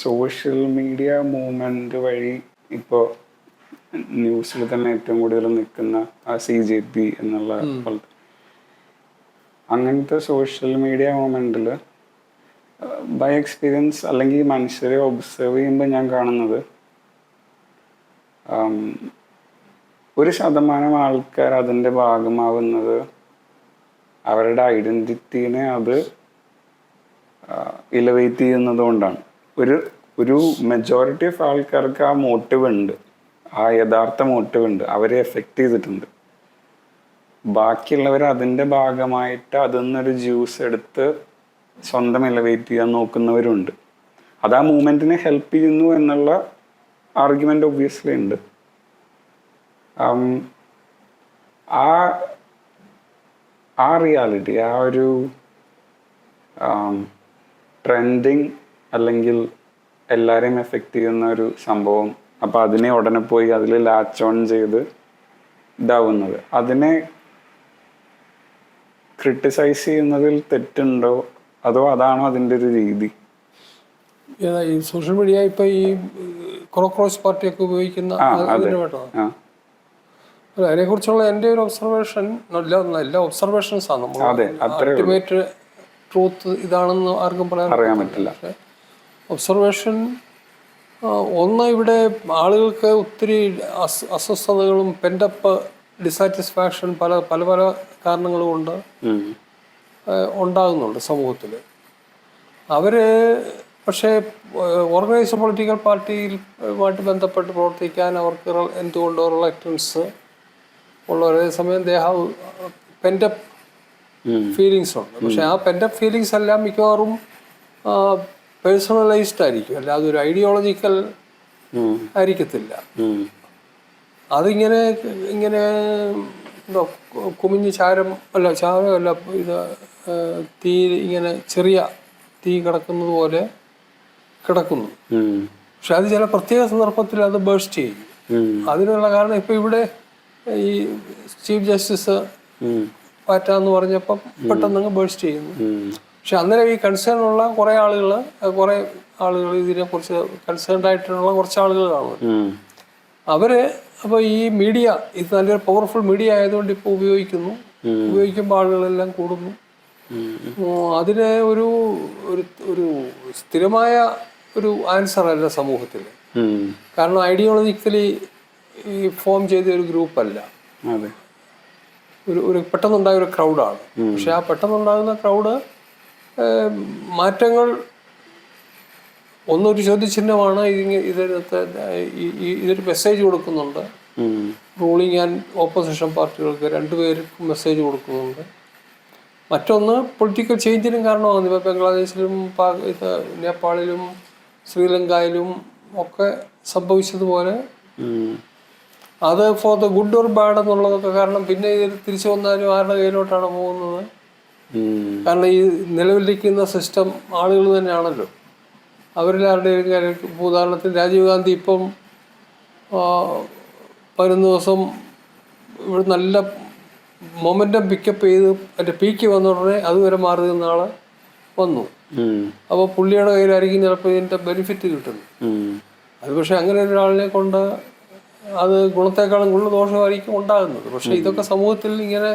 Social media movement വഴി ഇപ്പോൾ ന്യൂസിൽ തന്നെ ഏറ്റവും കൂടുതൽ നിൽക്കുന്ന ആ CJP എന്നുള്ള അങ്ങനത്തെ സോഷ്യൽ മീഡിയ മൂവ്മെന്റിൽ ബൈ എക്സ്പീരിയൻസ് അല്ലെങ്കിൽ മനുഷ്യരെ ഒബ്സർവ് ചെയ്യുമ്പോൾ ഞാൻ കാണുന്നത് 1% ആൾക്കാർ അതിൻ്റെ ഭാഗമാവുന്നത് അവരുടെ ഐഡൻറ്റിറ്റീനെ അത് ഇലവേറ്റ് ചെയ്യുന്നത് കൊണ്ടാണ്. ഒരു മെജോറിറ്റി ഓഫ് ആൾക്കാർക്ക് ആ മോട്ടീവ് ഉണ്ട്, ആ യഥാർത്ഥ മോട്ടീവ് ഉണ്ട്, അവരെ എഫക്റ്റ് ചെയ്തിട്ടുണ്ട്. ബാക്കിയുള്ളവർ അതിൻ്റെ ഭാഗമായിട്ട് അതിൽ നിന്നൊരു ജ്യൂസ് എടുത്ത് സ്വന്തം എലവേറ്റ് ചെയ്യാൻ നോക്കുന്നവരുണ്ട്. അത് ആ മൂവ്മെൻറ്റിനെ ഹെൽപ്പ് ചെയ്യുന്നു എന്നുള്ള ആർഗ്യുമെൻ്റ് ഒബ്വിയസ്ലി ഉണ്ട്. ആ റിയാലിറ്റി, ആ ഒരു ട്രെൻഡിങ് അല്ലെങ്കിൽ എല്ലാവരെയും എഫക്റ്റ് ചെയ്യുന്ന ഒരു സംഭവം, അപ്പോൾ അതിനെ ഉടനെ പോയി അതിൽ ലാച്ച് ഓൺ ചെയ്ത് ഇതാവുന്നത്, അതിനെ ക്രിട്ടിസൈസ് ചെയ്യുന്നതിൽ തെറ്റുണ്ടോ അതോ അതാണോ അതിൻ്റെ ഒരു രീതി? ഈ സോഷ്യൽ മീഡിയ ഇപ്പൊ ഈ കോക്രോച്ച് പാർട്ടിയൊക്കെ ഉപയോഗിക്കുന്ന അതിനെ കുറിച്ചുള്ള എൻ്റെ ഒരു ഒബ്സർവേഷൻ, എല്ലാ ഒബ്സർവേഷൻസ് ആണ്. നമ്മൾ അൾട്ടിമേറ്റ് ട്രൂത്ത് ഇതാണെന്ന് ആർക്കും പറയാൻ പറ്റില്ല. ഒബ്സർവേഷൻ ഒന്ന്, ഇവിടെ ആളുകൾക്ക് ഒത്തിരി അസ്വസ്ഥതകളും പെൻഡപ്പ് ഡിസാറ്റിസ്ഫാക്ഷൻ പല പല പല കാരണങ്ങൾ കൊണ്ട് ഉണ്ടാകുന്നുണ്ട് സമൂഹത്തിൽ. അവര് പക്ഷേ ഓർഗനൈസ്ഡ് പൊളിറ്റിക്കൽ പാർട്ടിയുമായിട്ട് ബന്ധപ്പെട്ട് പ്രവർത്തിക്കാൻ അവർക്ക് എന്തുകൊണ്ടോ റിലക്റ്റൻസ് ഉള്ള ഒരേ സമയം ദേ ഹാവ് പെൻഡപ്പ് ഫീലിങ്സ് ഉണ്ട്. പക്ഷെ ആ പെൻഡപ്പ് ഫീലിങ്സ് എല്ലാം മിക്കവാറും പേഴ്സണലൈസ്ഡ് ആയിരിക്കും, അല്ലാതെ ഒരു ഐഡിയോളജിക്കൽ ആയിരിക്കത്തില്ല. അതിങ്ങനെ ഇങ്ങനെ എന്തോ കുമിഞ്ഞ് ചാരമല്ല ഇത് തീ ഇങ്ങനെ ചെറിയ തീ കിടക്കുന്നത് പോലെ കിടക്കുന്നു. പക്ഷെ അത് ചില പ്രത്യേക സന്ദർഭത്തിൽ അത് ബേസ്റ്റ് ചെയ്യും. അതിനുള്ള കാരണം ഇപ്പം ഇവിടെ ഈ ചീഫ് ജസ്റ്റിസ് പാറ്റാന്ന് പറഞ്ഞപ്പം പെട്ടെന്ന് ബേസ്റ്റ് ചെയ്യുന്നു. പക്ഷെ അന്നേരം ഈ കൺസേൺ ഉള്ള കുറേ ആളുകൾ ഇതിനെക്കുറിച്ച് കൺസേൺഡ് ആയിട്ടുള്ള കുറച്ച് ആളുകൾ കാണും. അവര് അപ്പോൾ ഈ മീഡിയ ഇത് നല്ലൊരു പവർഫുൾ മീഡിയ ആയതുകൊണ്ട് ഇപ്പോൾ ഉപയോഗിക്കുമ്പോൾ ആളുകളെല്ലാം കൂടുന്നു. അതിന് ഒരു സ്ഥിരമായ ഒരു ആൻസർ അല്ല സമൂഹത്തിൽ. കാരണം ഐഡിയോളജിക്കലി ഫോം ചെയ്ത ഒരു ഗ്രൂപ്പല്ല, ഒരു പെട്ടെന്നുണ്ടായ ഒരു ക്രൗഡാണ്. പക്ഷെ ആ പെട്ടെന്നുണ്ടാകുന്ന ക്രൗഡ് മാറ്റങ്ങൾ ഒന്നൊരു ചോദ്യചിഹ്നമാണ്. ഇതൊരു മെസ്സേജ് കൊടുക്കുന്നുണ്ട് റൂളിങ് ആൻഡ് ഓപ്പോസിഷൻ പാർട്ടികൾക്ക്, രണ്ടുപേർക്കും മെസ്സേജ് കൊടുക്കുന്നുണ്ട്. മറ്റൊന്ന് പൊളിറ്റിക്കൽ ചേഞ്ചിനും കാരണമാകുന്നു. ഇപ്പോൾ ബംഗ്ലാദേശിലും നേപ്പാളിലും ശ്രീലങ്കയിലും ഒക്കെ സംഭവിച്ചതുപോലെ അത് for the good or bad എന്നുള്ളതൊക്കെ കാരണം പിന്നെ ഇത് തിരിച്ചു വന്നാലും ആരുടെ കയ്യിലോട്ടാണ് പോകുന്നത്? കാരണം ഈ നിലവിലിരിക്കുന്ന സിസ്റ്റം ആളുകൾ തന്നെയാണല്ലോ. അവരിലാരുടെയും ഉദാഹരണത്തിന് രാജീവ് ഗാന്ധി ഇപ്പം 11 ദിവസം ഇവിടെ നല്ല മൊമെൻറ്റം പിക്കപ്പ് ചെയ്ത് അതിൻ്റെ പീക്ക് വന്ന ഉടനെ അതുവരെ മാറി നിന്ന ആള് വന്നു. അപ്പോൾ പുള്ളിയുടെ കയ്യിലായിരിക്കും ചിലപ്പോൾ ഇതിൻ്റെ ബെനിഫിറ്റ് കിട്ടുന്നു. അത് പക്ഷെ അങ്ങനെ ഒരാളിനെ കൊണ്ട് അത് ഗുണത്തെക്കാളും കൂടുതൽ ദോഷമായിരിക്കും ഉണ്ടാകുന്നത്. പക്ഷെ ഇതൊക്കെ സമൂഹത്തിൽ ഇങ്ങനെ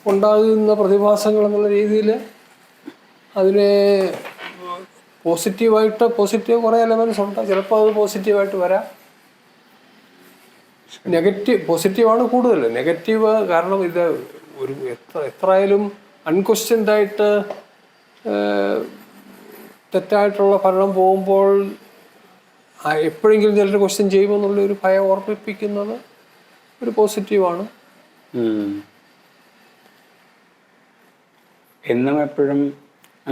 ഉണ്ടാകുന്ന പ്രതിഭാസങ്ങൾ എന്നുള്ള രീതിയിൽ അതിനെ പോസിറ്റീവ് കുറേ എലമെൻറ്റ്സ് ഉണ്ട്. ചിലപ്പോൾ അത് പോസിറ്റീവായിട്ട് വരാം. പോസിറ്റീവാണ് കൂടുതൽ. നെഗറ്റീവ് കാരണം ഇത് ഒരു എത്രയായാലും അൺക്വസ്റ്റ്യൻഡ് ആയിട്ട് തെറ്റായിട്ടുള്ള ഭരണം പോകുമ്പോൾ എപ്പോഴെങ്കിലും ചിലർ ക്വസ്റ്റ്യൻ ചെയ്യുമെന്നുള്ള ഒരു ഭയം ഓർമ്മിപ്പിക്കുന്നത് ഒരു പോസിറ്റീവാണ്. എന്നും എപ്പോഴും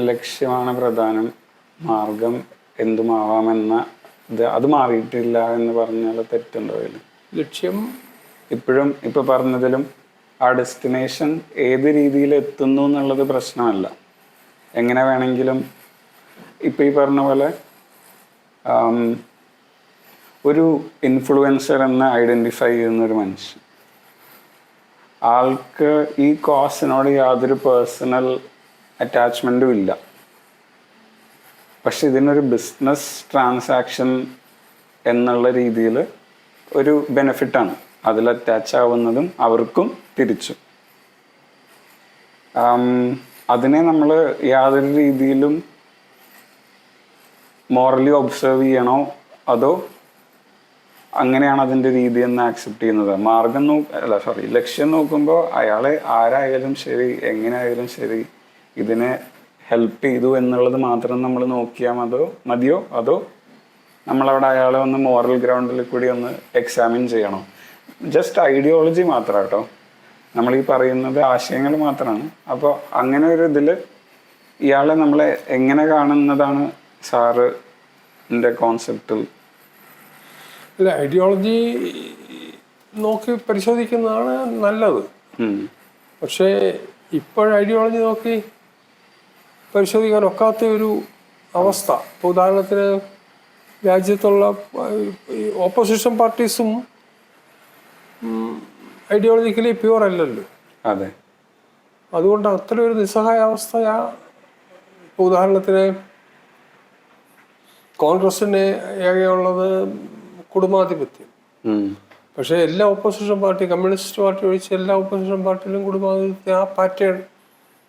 ലക്ഷ്യമാണ് പ്രധാനം, മാർഗം എന്തുമാവാമെന്ന അത് മാറിയിട്ടില്ല എന്ന് പറഞ്ഞാൽ തെറ്റുണ്ടോ? ലക്ഷ്യം ഇപ്പോഴും ഇപ്പൊ പറഞ്ഞതിലും ആ ഡെസ്റ്റിനേഷൻ ഏത് രീതിയിൽ എത്തുന്നു എന്നുള്ളത് പ്രശ്നമല്ല. എങ്ങനെ വേണമെങ്കിലും ഇപ്പം ഈ പറഞ്ഞ പോലെ ഒരു ഇൻഫ്ലുവൻസർ എന്ന് ഐഡൻറ്റിഫൈ ചെയ്യുന്ന ഒരു മനുഷ്യൻ, ആൾക്ക് ഈ കോസിനോട് യാതൊരു പേഴ്സണൽ അറ്റാച്ച്മെൻറ്റും ഇല്ല. പക്ഷെ ഇതിനൊരു ബിസിനസ് ട്രാൻസാക്ഷൻ എന്നുള്ള രീതിയിൽ ഒരു ബെനിഫിറ്റാണ് അതിൽ അറ്റാച്ച് ആവുന്നതും അവർക്കും തിരിച്ചും. അതിനെ നമ്മൾ യാതൊരു രീതിയിലും മോറലി ഒബ്സർവ് ചെയ്യണോ അതോ അങ്ങനെയാണ് അതിൻ്റെ രീതി എന്ന് ആക്സെപ്റ്റ് ചെയ്യുന്നത്? മാർഗം ലക്ഷ്യം നോക്കുമ്പോൾ അയാളെ ആരായാലും ശരി എങ്ങനെയായാലും ശരി ഇതിനെ ഹെൽപ്പ് ചെയ്തു എന്നുള്ളത് മാത്രം നമ്മൾ നോക്കിയാൽ മതിയോ അതോ നമ്മളവിടെ അയാളെ ഒന്ന് മോറൽ ഗ്രൗണ്ടിൽ കൂടി ഒന്ന് എക്സാമിൻ ചെയ്യണോ? ജസ്റ്റ് ഐഡിയോളജി മാത്രം കേട്ടോ, നമ്മൾ ഈ പറയുന്നത് ആശയങ്ങൾ മാത്രമാണ്. അപ്പോൾ അങ്ങനെ ഒരു ഇതിൽ ഇയാളെ നമ്മളെ എങ്ങനെ കാണുന്നതാണ് സാറിൻ്റെ കോൺസെപ്റ്റിൽ? അല്ല, ഐഡിയോളജി നോക്കി പരിശോധിക്കുന്നതാണ് നല്ലത്. പക്ഷേ ഐഡിയോളജി നോക്കി പരിശോധിക്കാൻ ഒക്കാത്ത ഒരു അവസ്ഥ. ഇപ്പോൾ ഉദാഹരണത്തിന് രാജ്യത്തുള്ള ഓപ്പോസിഷൻ പാർട്ടീസും ഐഡിയോളജിക്കലി പ്യുവർ അല്ലല്ലോ. അതെ. അതുകൊണ്ട് അത്ര ഒരു നിസ്സഹായ അവസ്ഥയാ. ഇപ്പോൾ ഉദാഹരണത്തിന് കോൺഗ്രസിന് ഏകെയുള്ളത് കുടുംബാധിപത്യം. പക്ഷേ എല്ലാ ഓപ്പോസിഷൻ പാർട്ടി, കമ്മ്യൂണിസ്റ്റ് പാർട്ടി ഒഴിച്ച് എല്ലാ ഓപ്പോസിഷൻ പാർട്ടിയിലും കുടുംബാധിപത്യം ആ പാറ്റേൺ.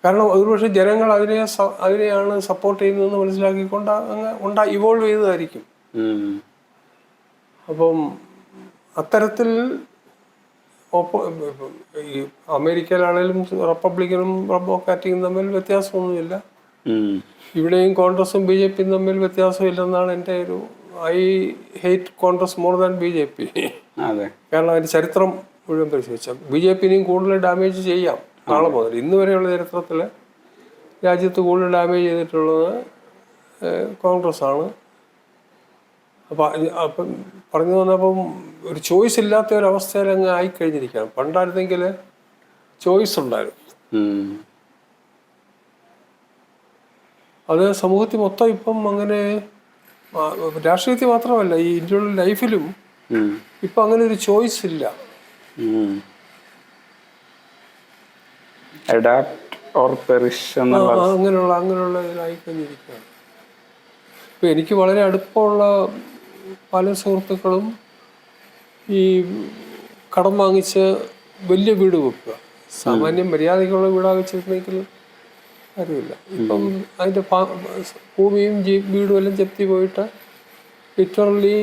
കാരണം ഒരുപക്ഷെ ജനങ്ങൾ അതിനെയാണ് സപ്പോർട്ട് ചെയ്യുന്നതെന്ന് മനസ്സിലാക്കിക്കൊണ്ട് ഇവോൾവ് ചെയ്തതായിരിക്കും. അപ്പം അത്തരത്തിൽ ഈ അമേരിക്കയിലാണെങ്കിലും റിപ്പബ്ലിക്കനും ഡെമോക്രാറ്റിക്കും തമ്മിൽ വ്യത്യാസമൊന്നുമില്ല. ഇവിടെയും കോൺഗ്രസും ബി ജെ പിയും തമ്മിൽ വ്യത്യാസമില്ലെന്നാണ് എൻ്റെ ഒരു. I hate Congress more than B J P. കാരണം അതിൻ്റെ ചരിത്രം മുഴുവൻ പരിശോധിച്ചാൽ ബി ജെ പിനെയും കൂടുതൽ ഡാമേജ് ചെയ്യാം നാളെ മുതൽ. ഇന്ന് വരെയുള്ള ചരിത്രത്തിൽ രാജ്യത്ത് കൂടുതൽ ഡാമേജ് ചെയ്തിട്ടുള്ളത് കോൺഗ്രസ് ആണ്. അപ്പം പറഞ്ഞു വന്നപ്പം ഒരു ചോയ്സ് ഇല്ലാത്ത ഒരവസ്ഥയിൽ അങ്ങ് ആയിക്കഴിഞ്ഞിരിക്കുകയാണ്. പണ്ടായിരുന്നെങ്കിൽ ചോയ്സ് ഉണ്ടായിരുന്നു. അത് സമൂഹത്തിൽ മൊത്തം ഇപ്പം അങ്ങനെ, രാഷ്ട്രീയത്തിൽ മാത്രമല്ല ഈ ഇന്ത്യയുടെ ലൈഫിലും ഇപ്പം അങ്ങനെ ഒരു ചോയ്സ് ഇല്ല. അങ്ങനെയുള്ള ഇതായിക്കഴിഞ്ഞിരിക്കുകയാണ്. ഇപ്പം എനിക്ക് വളരെ അടുപ്പമുള്ള പല സുഹൃത്തുക്കളും ഈ കടം വാങ്ങിച്ച് വലിയ വീട് വെക്കുക. സാമാന്യം മര്യാദയ്ക്കുള്ള വീടാ വെച്ചിരുന്നെങ്കിൽ അറിയില്ല. ഇപ്പം അതിൻ്റെ ഭൂമിയും വീടും എല്ലാം ജപ്തി പോയിട്ട് ലിറ്ററലി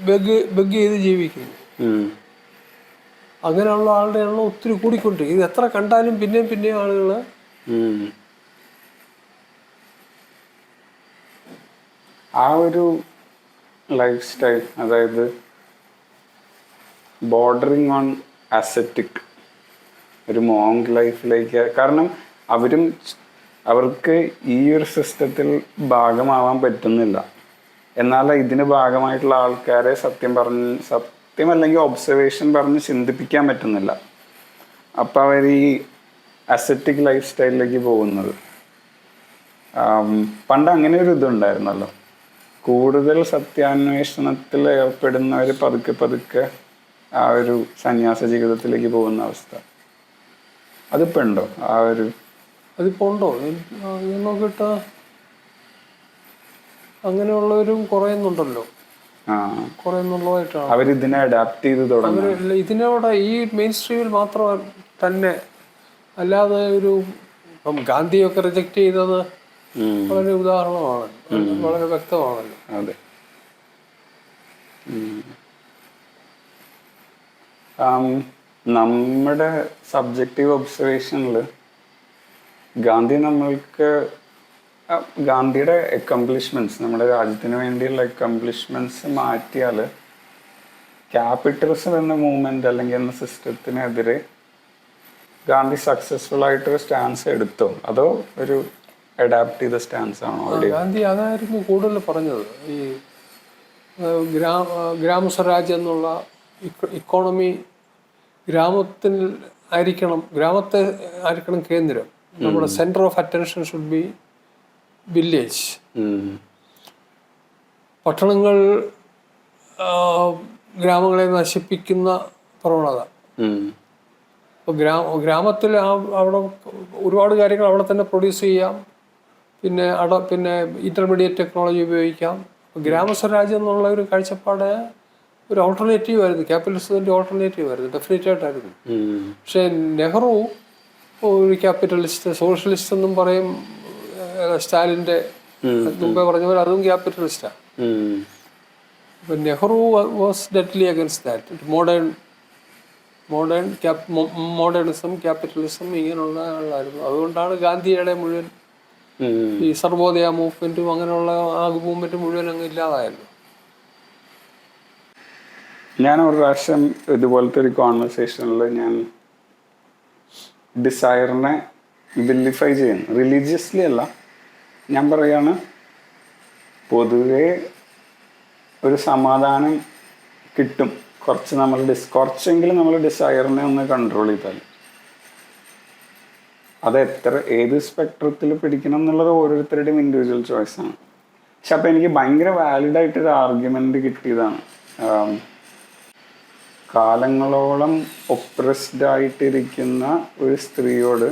ബഗ് ചെയ്ത് ജീവിക്കുന്നു. അങ്ങനെയുള്ള ആളുടെ എണ്ണം ഒത്തിരി കൂടിക്കൊണ്ടിരിക്കും. ഇത് എത്ര കണ്ടാലും പിന്നെയും ആളുകൾ ആ ഒരു ലൈഫ് സ്റ്റൈൽ, അതായത് ബോർഡറിങ് ഓൺ അസറ്റിക് ഒരു മോങ് ലൈഫിലേക്ക്. കാരണം അവർക്ക് ഈ ഒരു സിസ്റ്റത്തിൽ ഭാഗമാവാൻ പറ്റുന്നില്ല. എന്നാൽ ഇതിന് ഭാഗമായിട്ടുള്ള ആൾക്കാരെ സത്യമല്ലെങ്കിൽ ഒബ്സർവേഷൻ പറഞ്ഞ് ചിന്തിപ്പിക്കാൻ പറ്റുന്നില്ല. അപ്പം അവർ ഈ അസറ്റിക് ലൈഫ് സ്റ്റൈലിലേക്ക് പോകുന്നത്. പണ്ട് അങ്ങനെ ഒരു ഇതുണ്ടായിരുന്നല്ലോ, കൂടുതൽ സത്യാന്വേഷണത്തിൽ ഏർപ്പെടുന്നവർ പതുക്കെ ആ ഒരു സന്യാസ ജീവിതത്തിലേക്ക് പോകുന്ന അവസ്ഥ. അതിപ്പോൾ ഉണ്ടോ? അതിപ്പോൾ ഉണ്ടോ നോക്കിയിട്ട് അങ്ങനെയുള്ളവരും കുറയുന്നുണ്ടല്ലോ. കുറയുന്നുള്ളതായിട്ടാണ് അവരിതിനെ അഡാപ്റ്റ് ചെയ്ത് തുടങ്ങി. ഇതിനോടെ ഈ മെയിൻ സ്ട്രീമിൽ മാത്രം തന്നെ, അല്ലാതെ ഇപ്പം ഗാന്ധിയൊക്കെ റിജക്റ്റ് ചെയ്തത് വളരെ ഉദാഹരണമാണ്, വളരെ വ്യക്തമാണല്ലോ. അതെ. നമ്മുടെ സബ്ജക്റ്റീവ് ഒബ്സർവേഷനിൽ ഗാന്ധിയുടെ അക്കംപ്ലിഷ്മെൻറ്റ്സ്, നമ്മുടെ രാജ്യത്തിന് വേണ്ടിയുള്ള അക്കംപ്ലിഷ്മെൻറ്റ്സ് മാറ്റിയാൽ ക്യാപിറ്റലിസം എന്ന മൂവ്മെൻറ്റ് അല്ലെങ്കിൽ എന്ന സിസ്റ്റത്തിനെതിരെ ഗാന്ധി സക്സസ്ഫുൾ ആയിട്ടൊരു സ്റ്റാൻസ് എടുത്തോ അതോ ഒരു അഡാപ്റ്റ് ചെയ്ത സ്റ്റാൻസ് ആണോ? ഗാന്ധി അതായിരുന്നു കൂടുതൽ പറഞ്ഞത്. ഈ ഗ്രാമസ്വരാജ് എന്നുള്ള ഇക്കോണമി ഗ്രാമത്തെ ആയിരിക്കണം കേന്ദ്രം. നമ്മുടെ centre of attention should be village. പട്ടണങ്ങൾ ഗ്രാമങ്ങളെ നശിപ്പിക്കുന്ന പ്രവണത. അപ്പോൾ ഗ്രാമത്തിൽ അവിടെ ഒരുപാട് കാര്യങ്ങൾ അവിടെ തന്നെ പ്രൊഡ്യൂസ് ചെയ്യാം. പിന്നെ ഇൻ്റർമീഡിയറ്റ് ടെക്നോളജി ഉപയോഗിക്കാം. ഗ്രാമസ്വരാജ്യം എന്നുള്ള ഒരു കാഴ്ചപ്പാട് ഒരു ഓൾട്ടർനേറ്റീവ് ആയിരുന്നു, ക്യാപിറ്റലിസത്തിൻ്റെ ഓൾട്ടർനേറ്റീവ് ആയിരുന്നു, ഡെഫിനറ്റ് ആയിട്ടായിരുന്നു. പക്ഷേ നെഹ്റു ഒരു ക്യാപിറ്റലിസ്റ്റ്, സോഷ്യലിസ്റ്റ് എന്നും പറയും. സ്റ്റാലിൻ്റെ മുമ്പേ പറഞ്ഞ പോലെ അതും ക്യാപിറ്റലിസ്റ്റാണ്. അപ്പം Nehru was deadly against that. Modernism, capitalism ഇങ്ങനെയുള്ള ആളായിരുന്നു. അതുകൊണ്ടാണ് ഗാന്ധിയുടെ മുഴുവൻ ഈ സർവോദയ മൂവ്മെൻറ്റും അങ്ങനെയുള്ള ആ മൂവ്മെൻറ്റ് മുഴുവൻ അങ്ങ് ഇല്ലാതായല്ലോ. ഞാൻ ഒരു പ്രാവശ്യം ഇതുപോലത്തെ ഒരു കോൺവെർസേഷനിൽ ഞാൻ ഡിസയറിനെ വില്ലിഫൈ ചെയ്യുന്നു, റിലീജിയസ്ലി അല്ല. ഞാൻ പറയാണ് പൊതുവെ ഒരു സമാധാനം കിട്ടും കുറച്ചെങ്കിലും നമ്മൾ ഡിസയറിനെ ഒന്ന് കൺട്രോൾ ചെയ്താൽ. അത് ഏത് സ്പെക്ട്രത്തിൽ പിടിക്കണം എന്നുള്ളത് ഓരോരുത്തരുടെയും ഇൻഡിവിജ്വൽ ചോയ്സാണ്. പക്ഷെ അപ്പം എനിക്ക് ഭയങ്കര വാലിഡായിട്ടൊരു ആർഗ്യുമെൻ്റ് കിട്ടിയതാണ്. കാലങ്ങളോളം ഒപ്രസ്ഡ് ആയിട്ടിരിക്കുന്ന ഒരു സ്ത്രീയോട്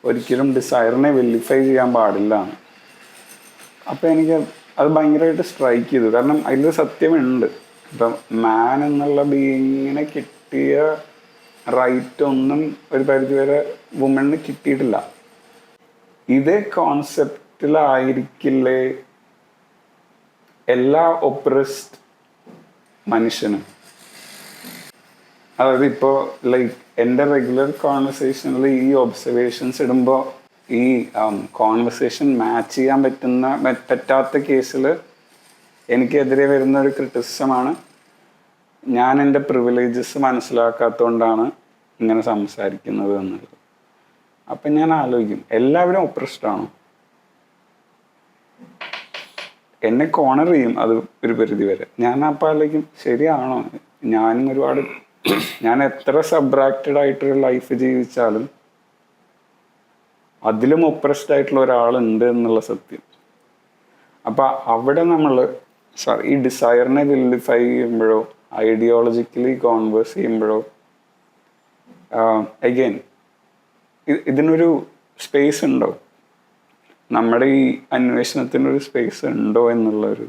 ഒരിക്കലും ഡിസയറിനെ വെല്ലിഫൈ ചെയ്യാൻ പാടില്ല. അപ്പം എനിക്ക് അത് ഭയങ്കരമായിട്ട് സ്ട്രൈക്ക് ചെയ്തു. കാരണം അതിൽ സത്യമുണ്ട്. ഇപ്പം മാൻ എന്നുള്ള ബീയിങ്ങിനെ കിട്ടിയ റൈറ്റ് ഒന്നും ഒരു പരിധിവരെ വുമണിന് കിട്ടിയിട്ടില്ല. ഇതേ കോൺസെപ്റ്റിലായിരിക്കില്ലേ എല്ലാ ഒപ്രസ്ഡ് മനുഷ്യനും? അതായത് ഇപ്പോൾ ലൈക്ക് എൻ്റെ റെഗുലർ കോൺവെർസേഷനിൽ ഈ ഒബ്സർവേഷൻസ് ഇടുമ്പോൾ ഈ കോൺവെർസേഷൻ മാച്ച് ചെയ്യാൻ പറ്റാത്ത കേസിൽ എനിക്കെതിരെ വരുന്ന ഒരു ക്രിറ്റിസിസമാണ് ഞാൻ എൻ്റെ പ്രിവിലേജസ് മനസ്സിലാക്കാത്തതുകൊണ്ടാണ് ഇങ്ങനെ സംസാരിക്കുന്നത് എന്നുള്ളത്. അപ്പം ഞാൻ ആലോചിക്കും, എല്ലാവരും ഒപ്രസ്ഡ് ആണോ? എന്നെ കോണർ ചെയ്യും അത് ഒരു പരിധി വരെ. ഞാൻ അപ്പം ആലോചിക്കും, ശരിയാണോ? ഞാൻ എത്ര സബ്ട്രാക്റ്റഡ് ആയിട്ടൊരു ലൈഫ് ജീവിച്ചാലും അതിലും ഒപ്രസ്ഡ് ആയിട്ടുള്ള ഒരാളുണ്ട് എന്നുള്ള സത്യം. അപ്പം അവിടെ നമ്മൾ ഈ ഡിസയറിനെ വില്ലിഫൈ ചെയ്യുമ്പോഴോ ഐഡിയോളജിക്കലി കോൺവേഴ്സ് ചെയ്യുമ്പോഴോ അഗെയിൻ ഇതിനൊരു സ്പേസ് ഉണ്ടോ? നമ്മുടെ ഈ അന്വേഷണത്തിനൊരു സ്പേസ് ഉണ്ടോ എന്നുള്ളൊരു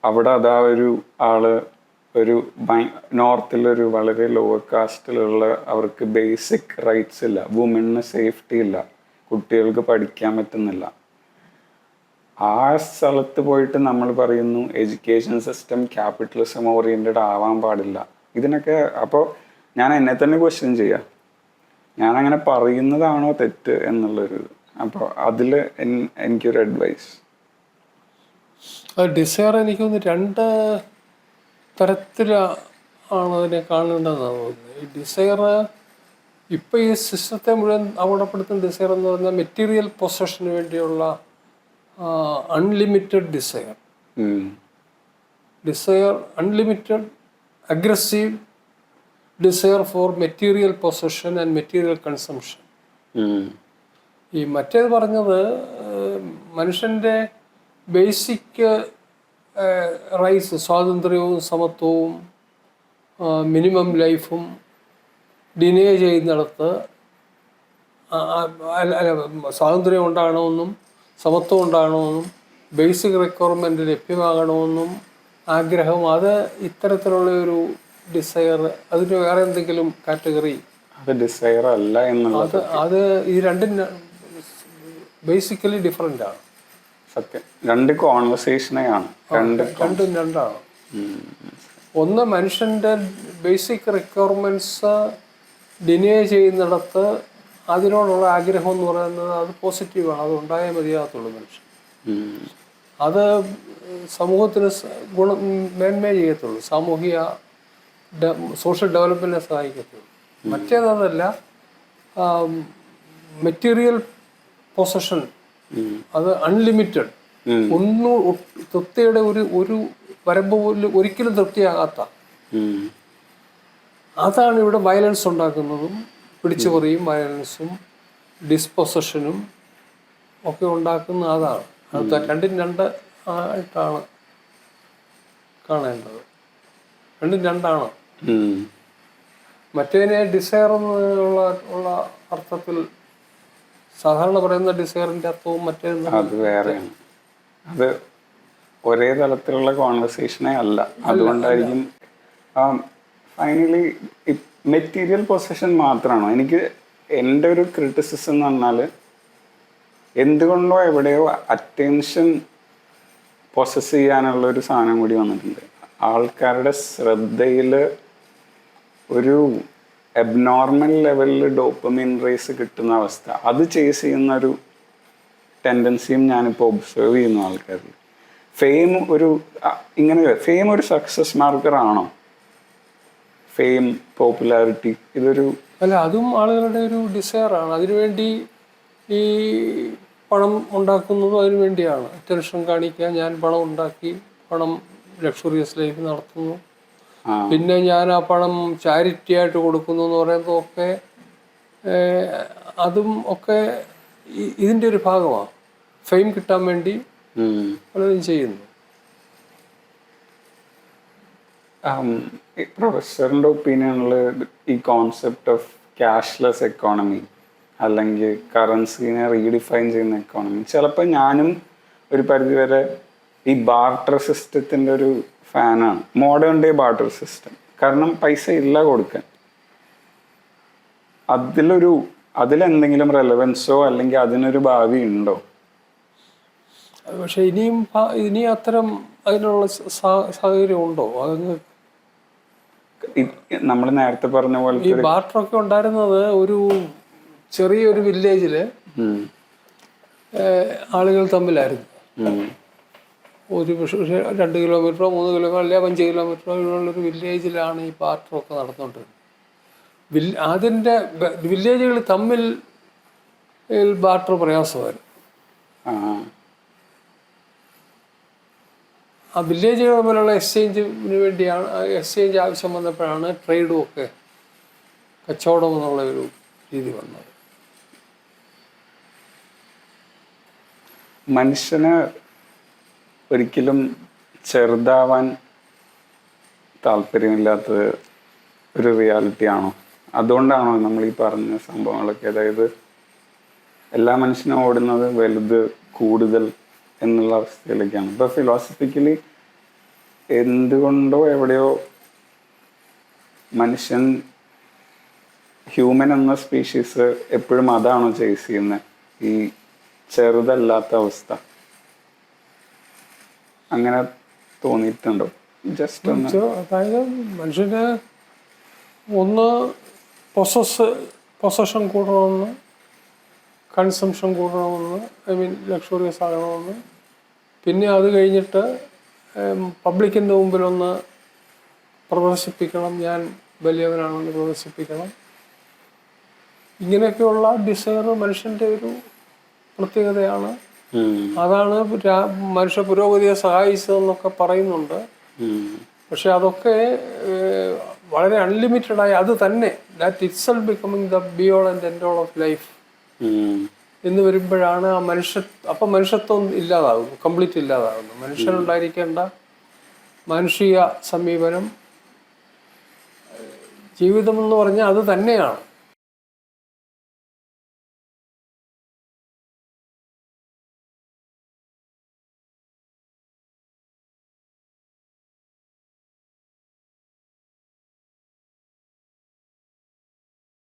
അവിടെ അതാ ഒരു ആള് ഒരു നോർത്തിലൊരു വളരെ ലോവർ കാസ്റ്റിലുള്ള അവർക്ക് ബേസിക് റൈറ്റ്സ് ഇല്ല, വുമണിന് സേഫ്റ്റി ഇല്ല, കുട്ടികൾക്ക് പഠിക്കാൻ പറ്റുന്നില്ല. ആ സ്ഥലത്ത് പോയിട്ട് നമ്മൾ പറയുന്നു എഡ്യൂക്കേഷൻ സിസ്റ്റം ക്യാപിറ്റലിസം ഓറിയൻറ്റഡ് ആവാൻ പാടില്ല. ഇതിനൊക്കെ അപ്പോൾ ഞാൻ എന്നെ തന്നെ ക്വസ്റ്റ്യൻ ചെയ്യാം, ഞാനങ്ങനെ പറയുന്നതാണോ തെറ്റ് എന്നുള്ളൊരു. അപ്പോൾ അതിൽ എനിക്കൊരു അഡ്വൈസ്. ഡിസയർ എനിക്കൊന്ന് രണ്ട് തരത്തിലാണ് അതിനെ കാണേണ്ടതെന്നാണ് തോന്നുന്നത്. ഈ ഡിസയർ ഇപ്പോൾ ഈ സിസ്റ്റത്തെ മുഴുവൻ അപകടപ്പെടുത്തുന്ന ഡിസയർ എന്ന് പറഞ്ഞാൽ മെറ്റീരിയൽ പൊസഷന് വേണ്ടിയുള്ള unlimited desire unlimited aggressive desire for material possession and material consumption. ഈ മറ്റേത് പറഞ്ഞത് മനുഷ്യൻ്റെ ബേസിക് റൈറ്റ്സ്, സ്വാതന്ത്ര്യവും സമത്വവും മിനിമം ലൈഫും ഡിനേ ചെയ്യുന്നിടത്ത് സ്വാതന്ത്ര്യം ഉണ്ടാകണമെന്നും സമത്വം ഉണ്ടാകണമെന്നും ബേസിക് റിക്വയർമെൻറ്റ് ലഭ്യമാകണമെന്നും ആഗ്രഹം, അത് ഇത്തരത്തിലുള്ള ഒരു ഡിസയർ, അതിന് വേറെ എന്തെങ്കിലും കാറ്റഗറി അത് ഡിസയർ അല്ല എന്നുള്ളത്. അത് ഈ രണ്ടും ബേസിക്കലി ഡിഫറെൻ്റ് ആണ്. സത്യം, രണ്ട് കോൺവെർസേഷനെയാണ്. രണ്ടും രണ്ടാണ്. ഒന്ന് മനുഷ്യൻ്റെ ബേസിക് റിക്വയർമെൻറ്റ്സ് ഡിനേ ചെയ്യുന്നിടത്ത് അതിനോടുള്ള ആഗ്രഹം എന്ന് പറയുന്നത് അത് പോസിറ്റീവാണ്, അത് ഉണ്ടായേ മതിയാകത്തുള്ളൂ മനുഷ്യൻ. അത് സമൂഹത്തിന് മേന്മ ചെയ്യത്തുള്ളൂ, സോഷ്യൽ ഡെവലപ്മെൻറ്റിനെ സഹായിക്കത്തുള്ളൂ. മറ്റേതല്ല, മെറ്റീരിയൽ പൊസഷൻ അത് അൺലിമിറ്റഡ്, തൃപ്തിയുടെ ഒരു വരമ്പ് പോലും ഒരിക്കലും തൃപ്തിയാകാത്ത, അതാണ് ഇവിടെ വയലൻസ് ഉണ്ടാക്കുന്നതും പിടിച്ചുപറിയും വയലൻസും ഡിസ്പൊസഷനും ഒക്കെ ഉണ്ടാക്കുന്ന അതാണ്. അത് രണ്ടും രണ്ട് ആയിട്ടാണ് കാണേണ്ടത്. രണ്ടും രണ്ടാണ്. മറ്റേതിനെ ഡിസയർ എന്നുള്ള അർത്ഥത്തിൽ സാധാരണ പറയുന്ന ഡിസയറിന്റെ അർത്ഥവും മറ്റേതും അത് വേറെയാണ്. അത് ഒരേ തലത്തിലുള്ള കോൺവെർസേഷനേ അല്ല. അതുകൊണ്ടായിരിക്കും ഫൈനലി മെറ്റീരിയൽ പൊസഷൻ മാത്രമാണോ എനിക്ക് എൻ്റെ ഒരു ക്രിറ്റിസിസം എന്ന് പറഞ്ഞാൽ, എന്തുകൊണ്ടോ എവിടെയോ അറ്റൻഷൻ പൊസസ് ചെയ്യാനുള്ള ഒരു സാധനം കൂടി വന്നിട്ടുണ്ട്. ആൾക്കാരുടെ ശ്രദ്ധയിൽ ഒരു എബ്നോർമൽ ലെവലിൽ ഡോപ്പമിൻ റേസ് കിട്ടുന്ന അവസ്ഥ, അത് ചേസ് ചെയ്യുന്ന ഒരു ടെൻഡൻസിയും ഞാനിപ്പോൾ ഒബ്സർവ് ചെയ്യുന്നു ആൾക്കാരിൽ. ഫെയിം ഫെയിം ഒരു സക്സസ് മാർക്കർ ആണോ? ഫെയിം, പോപ്പുലാരിറ്റി, ഇതൊരു അല്ല, അതും ആളുകളുടെ ഒരു ഡിസയറാണ്. അതിനുവേണ്ടി ഈ പണം ഉണ്ടാക്കുന്നതും അതിനു വേണ്ടിയാണ്. അറ്റൻഷൻ കാണിക്കാൻ ഞാൻ പണം ഉണ്ടാക്കി, പണം ലക്ഷറിയസ് ലൈഫ് നടത്തുന്നു, പിന്നെ ഞാൻ ആ പണം ചാരിറ്റി ആയിട്ട് കൊടുക്കുന്നു എന്ന് പറയുന്നതൊക്കെ അതും ഒക്കെ ഇതിൻ്റെ ഒരു ഭാഗമാണ്. ഫെയിം കിട്ടാൻ വേണ്ടി പലതും ചെയ്യുന്നു. പ്രൊഫസറിൻ്റെ ഒപ്പീനിയനിൽ ഈ കോൺസെപ്റ്റ് ഓഫ് ക്യാഷ്ലെസ് എക്കോണമി അല്ലെങ്കിൽ കറൻസിനെ റീഡിഫൈൻ ചെയ്യുന്ന എക്കോണമി, ചിലപ്പോൾ ഞാനും ഒരു പരിധിവരെ ഈ ബാർട്ടർ സിസ്റ്റത്തിൻ്റെ ഒരു ഫാനാണ്. Modern day barter system. കാരണം പൈസ ഇല്ല കൊടുക്കാൻ. അതിലെന്തെങ്കിലും റെലവൻസോ അല്ലെങ്കിൽ അതിനൊരു ഭാവി ഉണ്ടോ? പക്ഷെ ഇനി അത്തരം അതിനുള്ള സാഹചര്യം ഉണ്ടോ? അതങ്ങ് നമ്മൾ നേരത്തെ പറഞ്ഞ പോലെ ഈ ബാർട്ടറൊക്കെ ഉണ്ടായിരുന്നത് ഒരു ചെറിയൊരു വില്ലേജില് ആളുകൾ തമ്മിലായിരുന്നു. ഒരു 2 കിലോമീറ്ററോ 3 കിലോമീറ്ററോ അല്ലെങ്കിൽ 5 കിലോമീറ്ററോ ഉള്ളൊരു വില്ലേജിലാണ് ഈ ബാർട്ടറൊക്കെ നടന്നുകൊണ്ടിരുന്നത്. അതിൻ്റെ വില്ലേജുകൾ തമ്മിൽ ബാർട്ടർ പ്രയാസമായിരുന്നു. ആ വില്ലേജുകൾ തമ്മിലുള്ള എക്സ്ചേഞ്ച് ആവശ്യം വന്നപ്പോഴാണ് ട്രേഡും ഒക്കെ, കച്ചവടം എന്നുള്ള ഒരു രീതി വന്നത്. മനുഷ്യന് ഒരിക്കലും ചെറുതാവാൻ താല്പര്യമില്ലാത്തത് ഒരു റിയാലിറ്റി ആണോ? അതുകൊണ്ടാണോ നമ്മൾ ഈ പറഞ്ഞ സംഭവങ്ങളൊക്കെ? അതായത് എല്ലാ മനുഷ്യനും ഓടുന്നത് വലുത്, കൂടുതൽ എന്നുള്ള അവസ്ഥയിലേക്കാണ്. ഇപ്പോൾ ഫിലോസഫിക്കലി എന്തുകൊണ്ടോ എവിടെയോ മനുഷ്യൻ, ഹ്യൂമൻ എന്ന സ്പീഷീസ് എപ്പോഴും അതാണോ ചേസ് ചെയ്യുന്നത്, ഈ ചെറുതല്ലാത്ത അവസ്ഥ? അങ്ങനെ തോന്നിയിട്ടുണ്ടോ? ജസ്റ്റ് അതായത് മനുഷ്യന് ഒന്ന് പൊസഷൻ കൂടണമെന്ന്, കൺസംഷൻ കൂടണമെന്ന്, ലക്ഷറിയസ് ആകണമെന്ന്, പിന്നെ അത് കഴിഞ്ഞിട്ട് പബ്ലിക്കിൻ്റെ മുമ്പിലൊന്ന് പ്രദർശിപ്പിക്കണം, ഞാൻ വലിയവനാണെന്ന് പ്രദർശിപ്പിക്കണം. ഇങ്ങനെയൊക്കെയുള്ള ഡിസയർ മനുഷ്യൻ്റെ ഒരു പ്രത്യേകതയാണ്. അതാണ് മനുഷ്യ പുരോഗതിയെ സഹായിച്ചതെന്നൊക്കെ പറയുന്നുണ്ട്. പക്ഷെ അതൊക്കെ വളരെ അൺലിമിറ്റഡായി അത് തന്നെ, that itself becoming the B all and end all of life എന്ന് വരുമ്പോഴാണ് ആ മനുഷ്യത്വം ഇല്ലാതാകുന്നു, കംപ്ലീറ്റ് ഇല്ലാതാകുന്നു. മനുഷ്യനുണ്ടായിരിക്കേണ്ട മാനുഷിക സമീപനം, ജീവിതം എന്ന് പറഞ്ഞാൽ അത് തന്നെയാണ്.